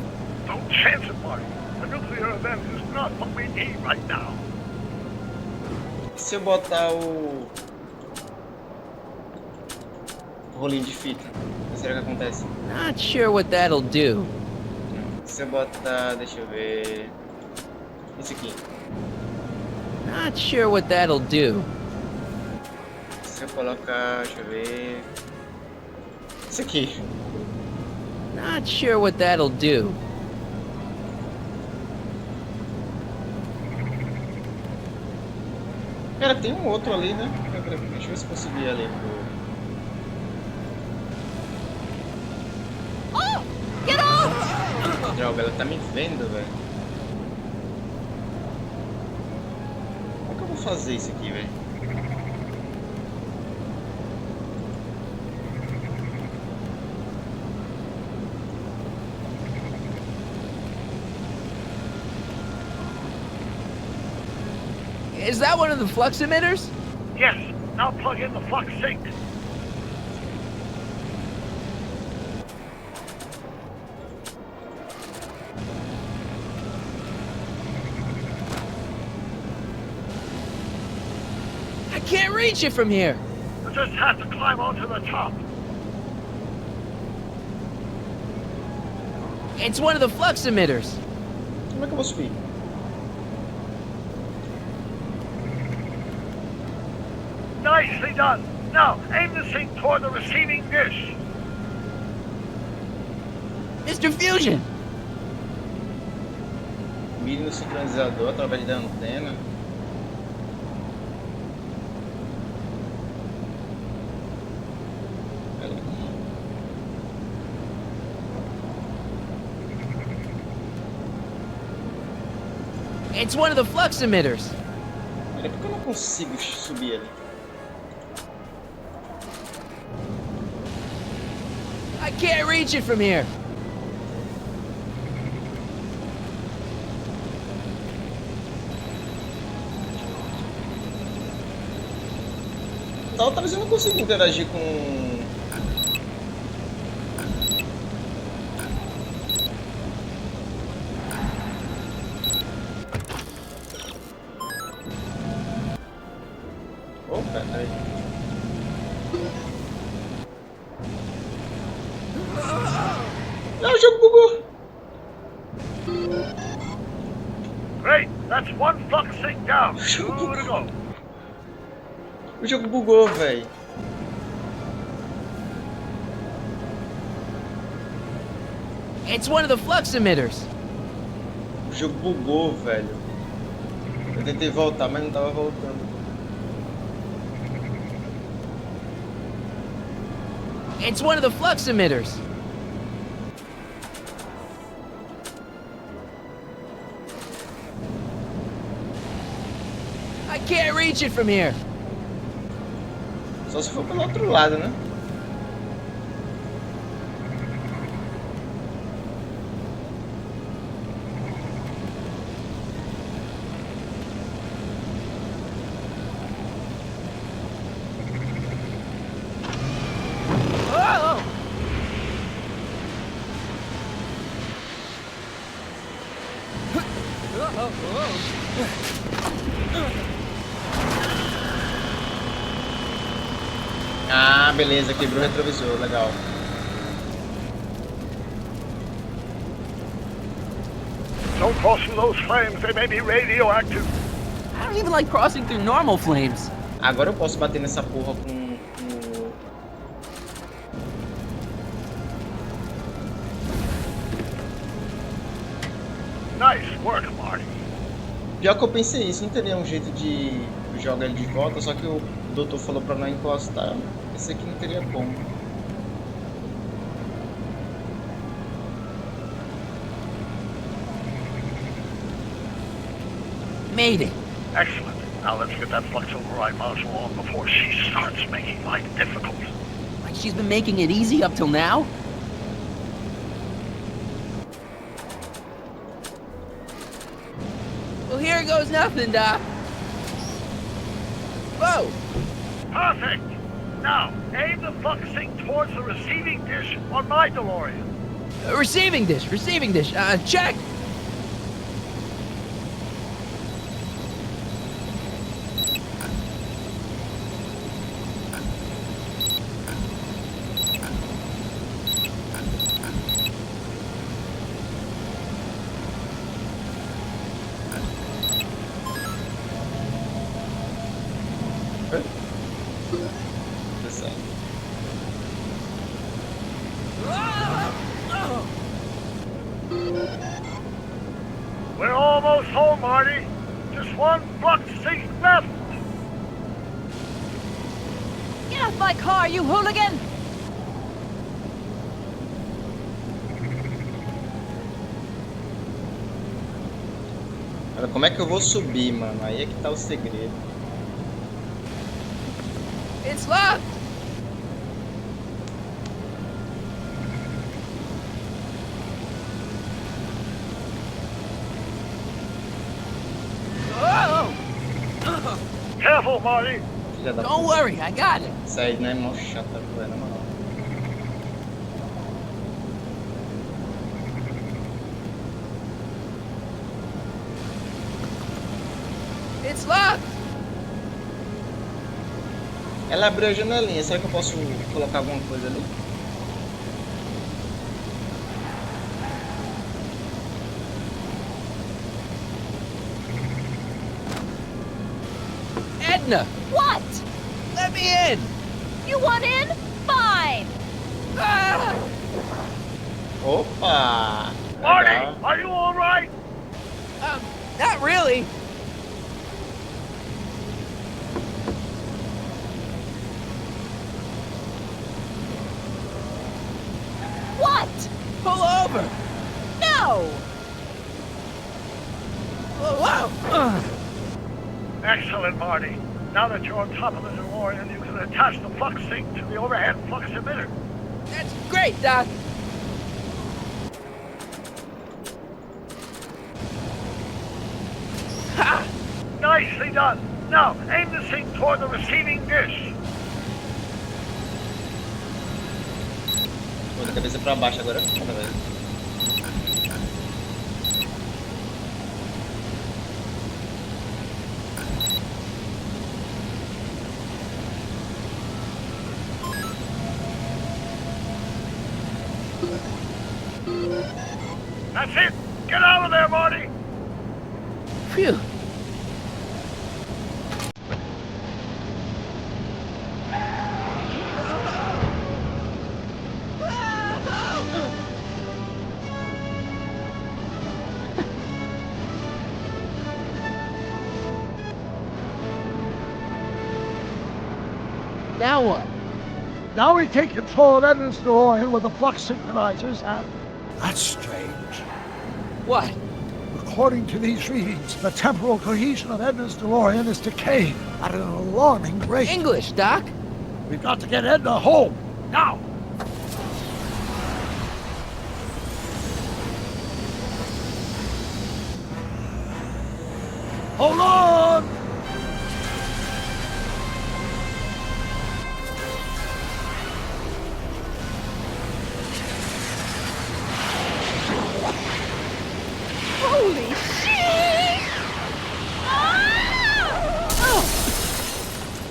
Don't chance it, Marty. A nuclear event is not what we need right now. Se eu botar o rolinho de fita, o que será que acontece? Not sure what that'll do. Se eu botar, deixa eu ver, esse aqui. Not sure what that'll do. Se eu colocar, deixa eu ver, esse aqui. Not sure what that'll do. Cara, tem um outro ali, né? Deixa eu ver se eu consigo ir ali pro... Oh! Get off! Droga, ela tá me vendo, velho. Como é que eu vou fazer isso aqui, velho? Is that one of the flux emitters? Yes. Now plug in the flux sync. I can't reach it from here. You just have to climb onto the top. It's one of the flux emitters. Como é que eu vou subir? Nicely done. Now, aim the sync toward the receiving dish. Mr. Fusion. Mire no sincronizador através da antena. It's one of the flux emitters. Olha, por que eu não consigo subir ali? I can't reach it from here. Da outra vez eu não consigo interagir com... Opa, peraí. Não, o jogo bugou. That's one flux sync down. Two to go. O jogo bugou, velho. It's one of the flux emitters. O jogo bugou, velho. Eu tentei voltar, mas não tava voltando. It's one of the flux emitters. I can't reach it from here. Só se for pelo outro lado, né? Oh! Ah, beleza, quebrou o retrovisor, legal. Don't cross through those flames. They may be radioactive. I don't even like crossing through normal flames. Agora eu posso bater nessa porra com o... Nice work, Marty. Pior que eu pensei isso, não teria um jeito de jogar ele de volta, só que o doutor falou pra não encostar. Esse aqui não teria como. Made it. Excellent. Now let's get that flux override module on before she starts making life difficult. Like she's been making it easy up till now? Well, here goes nothing, Doc. Whoa! Perfect. Now aim the flux sync towards the receiving dish on my DeLorean. Receiving dish. Check! We're almost home, Marty. Just one flux sync left. Get off my car, you hooligan! Cara, como é que eu vou subir, mano? Aí é que tá o segredo. It's locked! Careful, Marty. Filha da Don't puta. worry, I got it. Isso aí não é mó chata, velho, na moral. It's locked! Ela abriu a janelinha, será que eu posso colocar alguma coisa ali? Edna! What? Let me in! You want in? Fine! Ah! Opa! Marty, Legal. are you all right? Not really. What? Pull over! No! Whoa! Excellent, Marty. Now that you're on top of the DeLorean, you can attach the flux sync to the overhead flux emitter. That's great, Doc. Ha! Nicely done. Now, aim the sync toward the receiving dish. Vou da cabeça pra baixo agora. Tá vendo? That's it. Get out of there, Marty. Phew. Now what? Now we take control of Edna's DeLorean with the flux synchronizers and... That's strange. What? According to these readings, the temporal cohesion of Edna's DeLorean is decaying at an alarming rate. English, Doc. We've got to get Edna home, now! Hold on! Holy shit!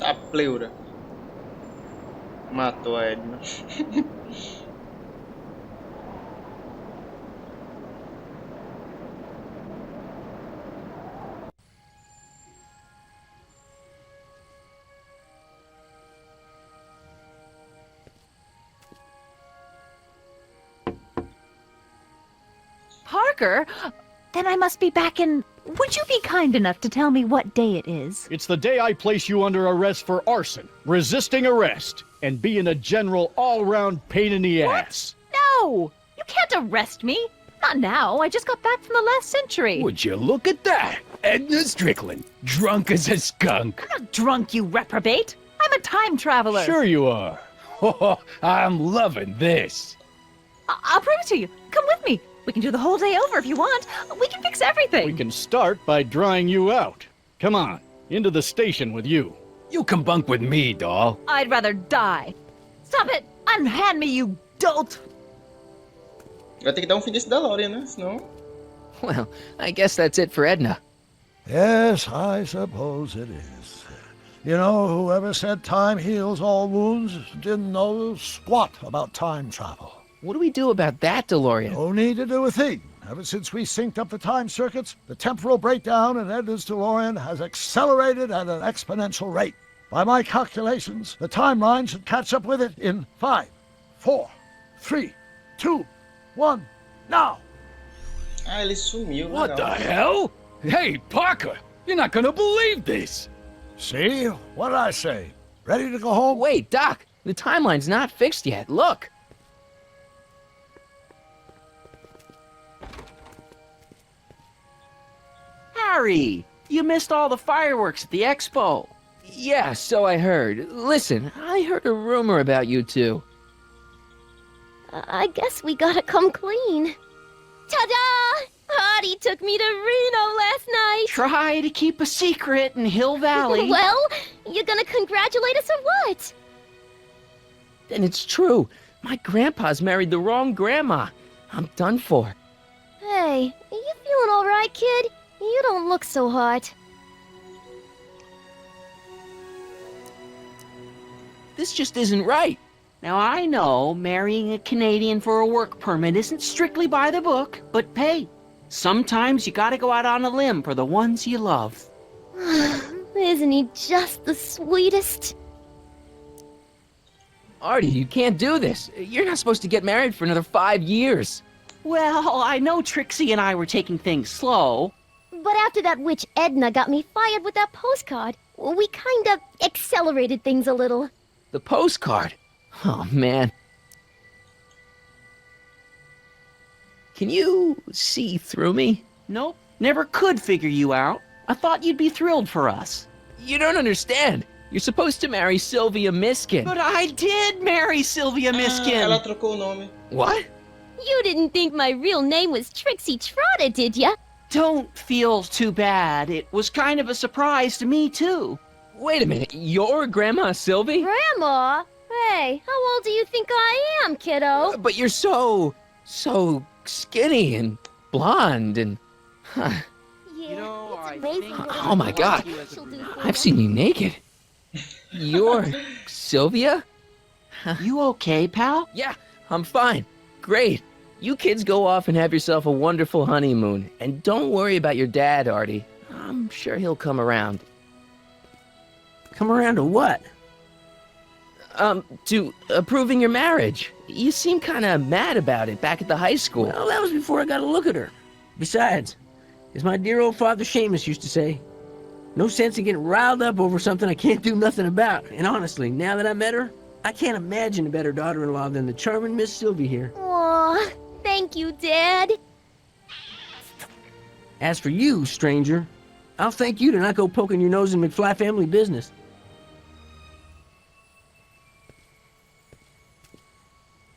A pleura. Matou a Edna. Parker? Then I must be back in... Would you be kind enough to tell me what day it is? It's the day I place you under arrest for arson, resisting arrest, and being a general all-round pain in the ass. No! You can't arrest me! Not now. I just got back from the last century. Would you look at that? Edna Strickland, drunk as a skunk. I'm not drunk, you reprobate. I'm a time traveler. Sure you are. Oh, I'm loving this. I'll prove it to you. Come with me. We can do the whole day over if you want. We can fix everything. We can start by drying you out. Come on, into the station with you. You can bunk with me, doll. I'd rather die. Stop it! Unhand me, you dolt! Vai ter que dar fim desse DeLorean, né? Senão... Well, I guess that's it for Edna. Yes, I suppose it is. You know, whoever said time heals all wounds didn't know squat about time travel. What do we do about that, DeLorean? No need to do a thing. Ever since we synced up the time circuits, the temporal breakdown in Edna's DeLorean has accelerated at an exponential rate. By my calculations, the timeline should catch up with it in 5, 4, 3, 2, 1, now! Ah, ele sumiu. What the legal. hell? Hey, Parker, you're not gonna believe this. See? What did I say? Ready to go home? Wait, Doc, the timeline's not fixed yet. Look. Harry, you missed all the fireworks at the expo. Yeah, so I heard. Listen, I heard a rumor about you two. I guess we gotta come clean. Ta-da! Hardy took me to Reno last night. Try to keep a secret in Hill Valley. Well, you gonna congratulate us or what? Then it's true. My grandpa's married the wrong grandma. I'm done for. Hey, you feeling all right, kid? You don't look so hot. This just isn't right. Now, I know marrying a Canadian for a work permit isn't strictly by the book, but hey, sometimes you gotta go out on a limb for the ones you love. Isn't he just the sweetest? Artie, you can't do this. You're not supposed to get married for another 5 years. Well, I know Trixie and I were taking things slow. But after that witch Edna got me fired with that postcard, we kind of accelerated things a little. The postcard? Oh, man. Can you see through me? Nope, never could figure you out. I thought you'd be thrilled for us. You don't understand. You're supposed to marry Sylvia Miskin. But I did marry Sylvia Miskin. Ela trocou o nome. What? You didn't think my real name was Trixie Trotter, did ya? Don't feel too bad. It was kind of a surprise to me, too. Wait a minute. You're Grandma Sylvie? Grandma? Hey, how old do you think I am, kiddo? But you're so skinny and blonde and... Huh. Yeah, You know, I it's amazing. think- what Oh my God. she'll do for I've ya. seen you naked. You're Sylvia? You okay, pal? Yeah, I'm fine. Great. You kids go off and have yourself a wonderful honeymoon. And don't worry about your dad, Artie. I'm sure he'll come around. Come around to what? To approving your marriage. You seem kind of mad about it back at the high school. Well, that was before I got a look at her. Besides, as my dear old father Seamus used to say, no sense in getting riled up over something I can't do nothing about. And honestly, now that I met her, I can't imagine a better daughter-in-law than the charming Miss Sylvie here. Aw, thank you, Dad. As for you, stranger, I'll thank you to not go poking your nose in McFly family business.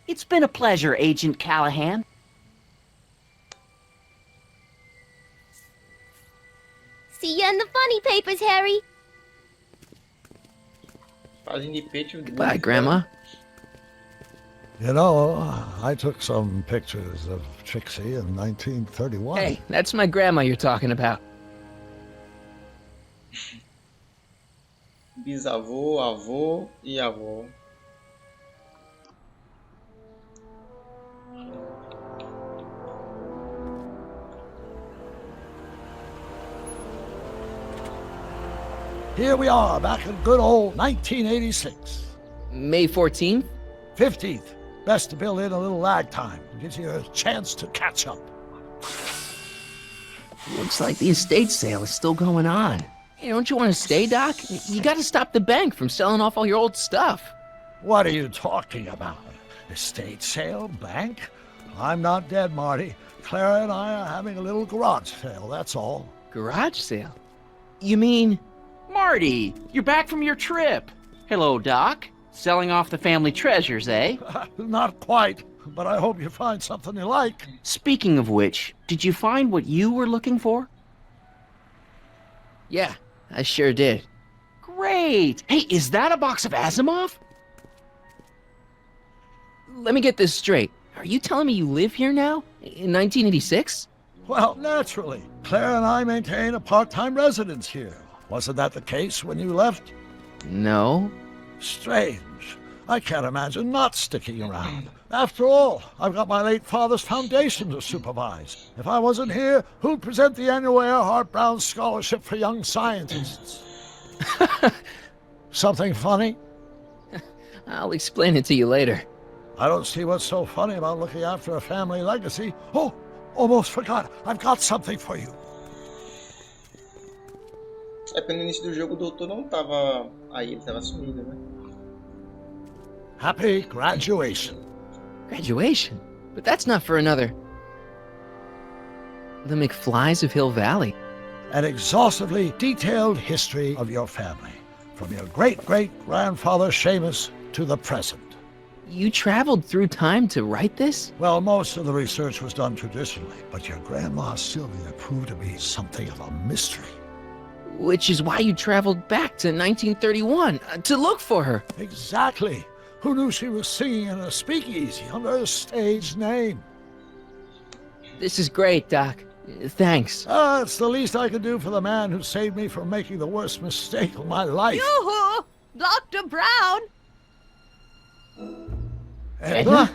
It's been a pleasure, Agent Callahan. See ya in the funny papers, Harry. Goodbye, Grandma. You know, I took some pictures of Trixie in 1931. Hey, that's my grandma you're talking about. Bisavô, avô e avó. Here we are, back in good old 1986. May 14th? 15th. Best to build in a little lag time. Gives you a chance to catch up. Looks like the estate sale is still going on. Hey, don't you want to stay, Doc? You gotta stop the bank from selling off all your old stuff. What are you talking about? Estate sale? Bank? I'm not dead, Marty. Clara and I are having a little garage sale, that's all. Garage sale? You mean... Marty, you're back from your trip. Hello, Doc. Selling off the family treasures, eh? Not quite, but I hope you find something you like. Speaking of which, did you find what you were looking for? Yeah, I sure did. Great. Hey, is that a box of Asimov? Let me get this straight. Are you telling me you live here now? In 1986? Well, naturally. Claire and I maintain a part-time residence here. Wasn't that the case when you left? No. Strange. I can't imagine not sticking around. After all, I've got my late father's foundation to supervise. If I wasn't here, who'd present the annual Earhart Brown Scholarship for Young Scientists? Something funny? I'll explain it to you later. I don't see what's so funny about looking after a family legacy. Oh, almost forgot. I've got something for you. É porque no início do jogo o Doutor não tava aí, ele tava sumido, né? Happy graduation. Graduation? But that's not for another... The McFlys of Hill Valley. An exhaustively detailed history of your family, from your great-great-grandfather Seamus to the present. You traveled through time to write this? Well, most of the research was done traditionally, but your grandma Sylvia proved to be something of a mystery. Which is why you traveled back to 1931, to look for her. Exactly. Who knew she was singing in a speakeasy under a stage name? This is great, Doc. Thanks. It's the least I could do for the man who saved me from making the worst mistake of my life. Yoo-hoo! Dr. Brown! Edna?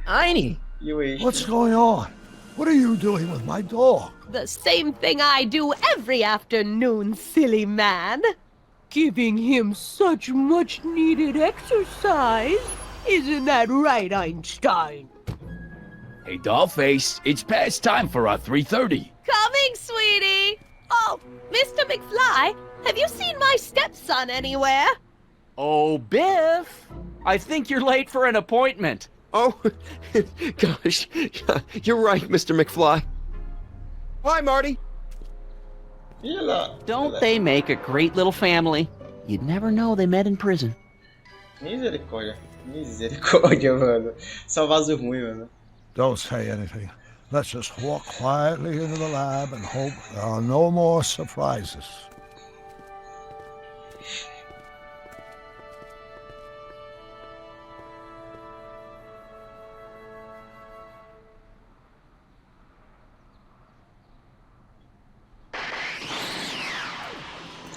Einie! What's going on? What are you doing with my dog? The same thing I do every afternoon, silly man. Giving him such much-needed exercise. Isn't that right, Einstein? Hey, Dollface, it's past time for our 3:30. Coming, sweetie! Oh, Mr. McFly, have you seen my stepson anywhere? Oh, Biff! I think you're late for an appointment. Oh, gosh, you're right, Mr. McFly. Hi, Marty. Don't they make a great little family? You'd never know they met in prison. Misericórdia. Misericórdia, mano. Só vaso ruim, mano. Don't say anything. Let's just walk quietly into the lab and hope there are no more surprises.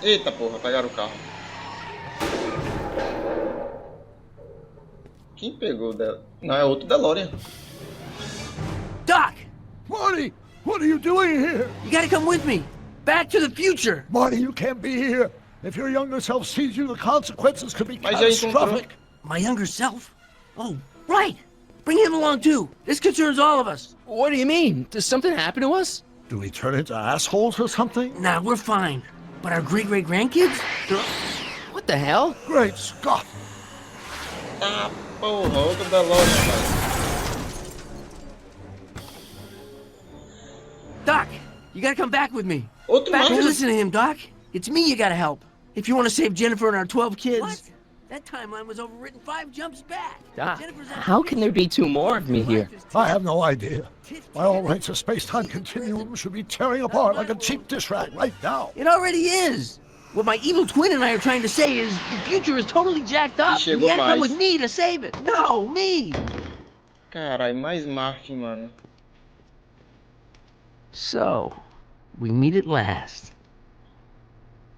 Eita porra, pegaram o carro. Quem pegou o Não, é outro DeLorean. Doc! Marty! What are you doing here? You gotta come with me. Back to the future. Marty, you can't be here. If your younger self sees you, the consequences could be Mas já encontrou. catastrophic. My younger self? Oh, right. Bring him along too. This concerns all of us. What do you mean? Does something happen to us? Do we turn into assholes or something? Nah, we're fine. But our great-great-grandkids? What the hell? Great Scott! Ah, porra, outro DeLorean, velho. Doc, you gotta come back with me. Outro Back to mais. listen to him, Doc. It's me you gotta help. If you want to save Jennifer and our 12 kids. What? That timeline was overwritten 5 jumps back. Doc, how can there be 2 more of me here? I have no idea. By all rights, a space-time continuum should be tearing apart like a cheap dish rag right now. It already is. What my evil twin and I are trying to say is the future is totally jacked up. Chegou You gotta come mais. with me to save it. No, me. Caralho, mais Marty, mano. So, we meet at last.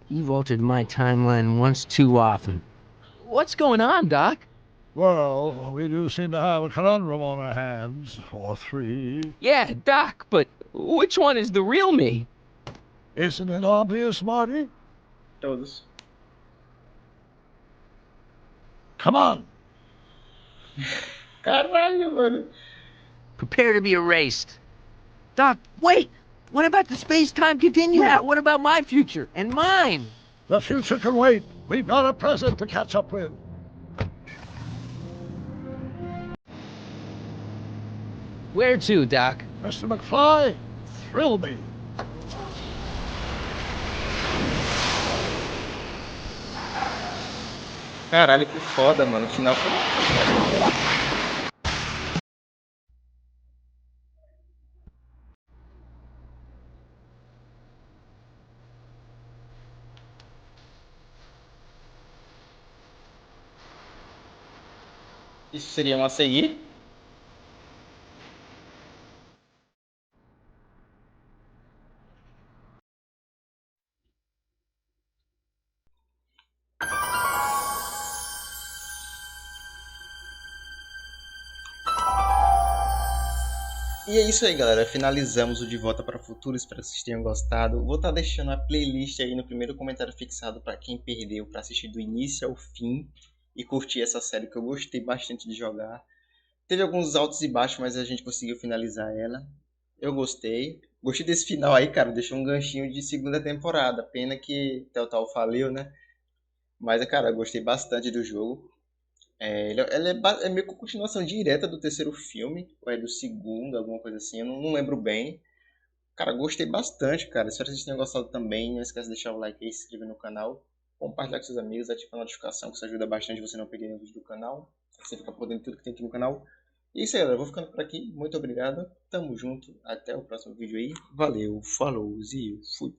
You've altered my timeline once too often. What's going on, Doc? Well, we do seem to have a conundrum on our hands. Or 3. Yeah, Doc, but which one is the real me? Isn't it obvious, Marty? Todos. Come on! Caralho, mano. Prepare to be erased. Doc, wait! What about the space-time continuum? Yeah, what about my future? And mine? The future can wait. We've got a present to catch up with. Where to, Doc? Mr. McFly, thrill me. Caralho, que foda, mano. O final foi. Isso seria uma a seguir? E é isso aí, galera. Finalizamos o De Volta para o Futuro. Espero que vocês tenham gostado. Vou estar deixando a playlist aí no primeiro comentário fixado para quem perdeu, para assistir do início ao fim e curtir essa série que eu gostei bastante de jogar. Teve alguns altos e baixos, mas a gente conseguiu finalizar ela. Eu gostei. Gostei desse final aí, cara. Deixou um ganchinho de segunda temporada. Pena que Telltale faliu, né? Mas, cara, eu gostei bastante do jogo. Ela é meio que uma continuação direta do terceiro filme, ou é do segundo, alguma coisa assim, eu não lembro bem. Cara, gostei bastante, cara. Espero que vocês tenham gostado também. Não esquece de deixar o like aí, se inscrever no canal, compartilhar com seus amigos, ativar a notificação, que isso ajuda bastante você não perder nenhum vídeo do canal. Você fica por dentro de tudo que tem aqui no canal. E é isso aí, galera. Eu vou ficando por aqui. Muito obrigado. Tamo junto. Até o próximo vídeo aí. Valeu, falou e fui.